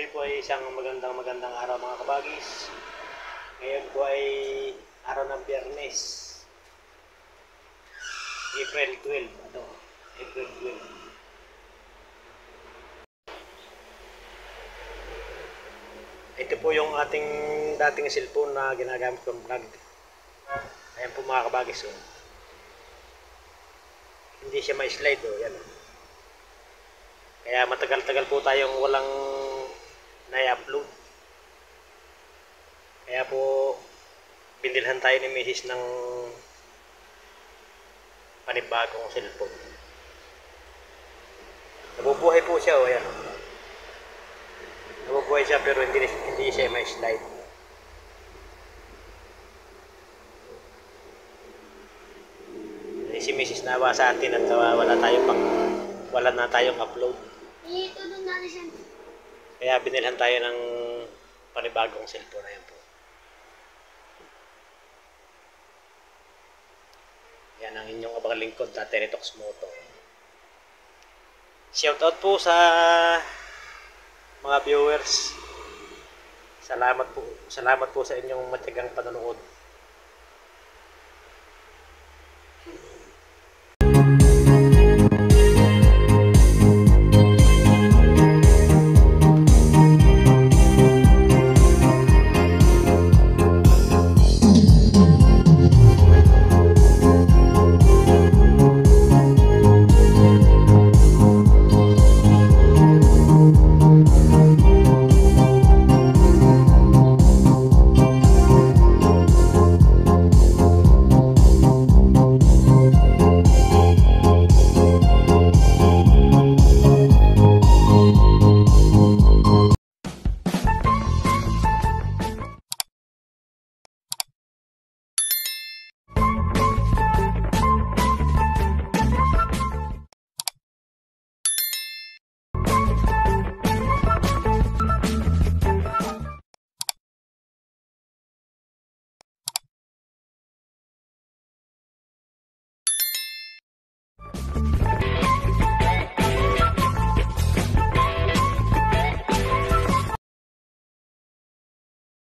Muli po ay isang magandang araw mga kabagis. Ngayon po ay araw ng Biyernes. April 12. April 12. Ito po yung ating dating cellphone na ginagamit kong vlog. Ayan po mga kabagis. Oh. Hindi siya ma-slide. Oh. Yan. Kaya matagal-tagal po tayong walang na-upload. Kaya po binilhan tayo ni Mrs. ng panibagong cellphone. Nabubuhay po siya. Oh. Yan. Nabubuhay siya pero hindi siya ma-slide. Si Mrs. nawa sa atin at wala na tayong upload. Kaya binilhan tayo ng panibagong cellphone na yan po. Yan ang inyong abang lingkod na Tenitox Moto. Shoutout po sa mga viewers. Salamat po sa inyong matigang panonood.